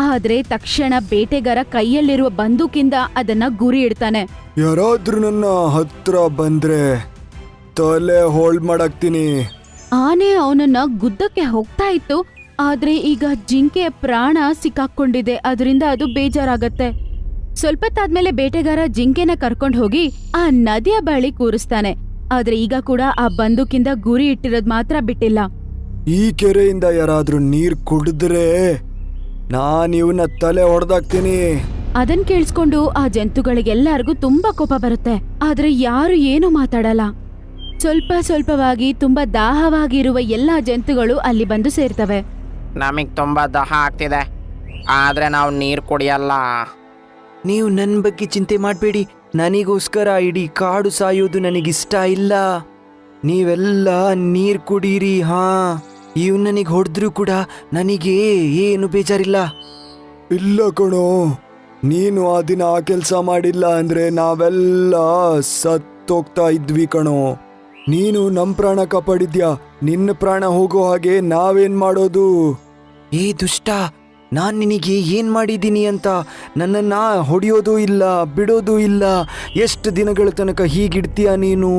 ಆದ್ರೆ ತಕ್ಷಣ ಬೇಟೆಗಾರ ಕೈಯಲ್ಲಿರುವ ಬಂದೂಕಿಂದ ಅದನ್ನ ಗುರಿ ಇಡ್ತಾನೆ. ಯಾರಾದ್ರೂ ನನ್ನ ಹತ್ರ ಬಂದ್ರೆ ತಲೆ ಹೋಲ್ಡ್ ಮಾಡಾಕ್ತೀನಿ. ಆನೆ ಅವನನ್ನ ಗುದ್ದಕ್ಕೆ ಹೋಗ್ತಾ ಇತ್ತು. ಆದ್ರೆ ಈಗ ಜಿಂಕೆಯ ಪ್ರಾಣ ಸಿಕ್ಕಾಕೊಂಡಿದೆ. ಅದರಿಂದ ಅದು ಬೇಜಾರಾಗತ್ತೆ. ಸ್ವಲ್ಪತ್ತಾದ್ಮೇಲೆ ಬೇಟೆಗಾರ ಜಿಂಕೆನ ಕರ್ಕೊಂಡು ಹೋಗಿ ಆ ನದಿಯ ಬಳಿ ಕೂರಿಸ್ತಾನೆ. ಆದ್ರೆ ಈಗ ಕೂಡ ಆ ಬಂದೂಕಿಂದ ಗುರಿ ಇಟ್ಟಿರೋದ್ ಮಾತ್ರ ಬಿಟ್ಟಿಲ್ಲ. ಈ ಕೆರೆಯಿಂದ ಯಾರಾದ್ರೂ ನೀರ್ ಕುಡಿದ್ರೆ ನಾನ್ ಇವನ್ನ ತಲೆ ಹೊಡೆದಾಕ್ತೀನಿ. ಅದನ್ ಕೇಳಿಸ್ಕೊಂಡು ಆ ಜಂತುಗಳಿಗೆಲ್ಲರಿಗೂ ತುಂಬಾ ಕೋಪ ಬರುತ್ತೆ. ಆದ್ರೆ ಯಾರು ಏನು ಮಾತಾಡಲ್ಲ. ಸ್ವಲ್ಪವಾಗಿ ತುಂಬಾ ದಾಹವಾಗಿರುವ ಎಲ್ಲಾ ಜಂತುಗಳು ಅಲ್ಲಿ ಬಂದು ಸೇರ್ತವೆ. ನಮಗ್ ತುಂಬಾ ದಾಹ ಆಗ್ತಿದೆ, ಆದ್ರೆ ನಾವು ನೀರು ಕುಡಿಯಲ್ಲ. ನೀವು ನನ್ನ ಬಗ್ಗೆ ಚಿಂತೆ ಮಾಡಬೇಡಿ. ನನಗೋಸ್ಕರ ಇಡೀ ಕಾಡು ಸಾಯೋದು ನನಗಿಷ್ಟ ಇಲ್ಲ. ನೀವೆಲ್ಲ ನೀರು ಕುಡೀರಿ. ಹಾ, ಇವ್ ನನಗೆ ಹೊಡೆದ್ರೂ ಕೂಡ ನನಗೆ ಏನು ಬೇಜಾರಿಲ್ಲ. ಇಲ್ಲ ಕಣೋ, ನೀನು ಆ ದಿನ ಆ ಕೆಲಸ ಮಾಡಿಲ್ಲ ಅಂದ್ರೆ ನಾವೆಲ್ಲ ಸತ್ತೋಗ್ತಾ ಇದ್ವಿ ಕಣೋ. ನೀನು ನಮ್ ಪ್ರಾಣ ಕಾಪಾಡಿದ್ಯಾ. ನಿನ್ನ ಪ್ರಾಣ ಹೋಗೋ ಹಾಗೆ ನಾವೇನ್ ಮಾಡೋದು? ಏ ದುಷ್ಟ, ನಾನು ನಿನಗೆ ಏನು ಮಾಡಿದ್ದೀನಿ ಅಂತ ನನ್ನನ್ನು ಹೊಡೆಯೋದು ಇಲ್ಲ, ಬಿಡೋದು ಇಲ್ಲ. ಎಷ್ಟು ದಿನಗಳ ತನಕ ಹೀಗಿಡ್ತೀಯ ನೀನು?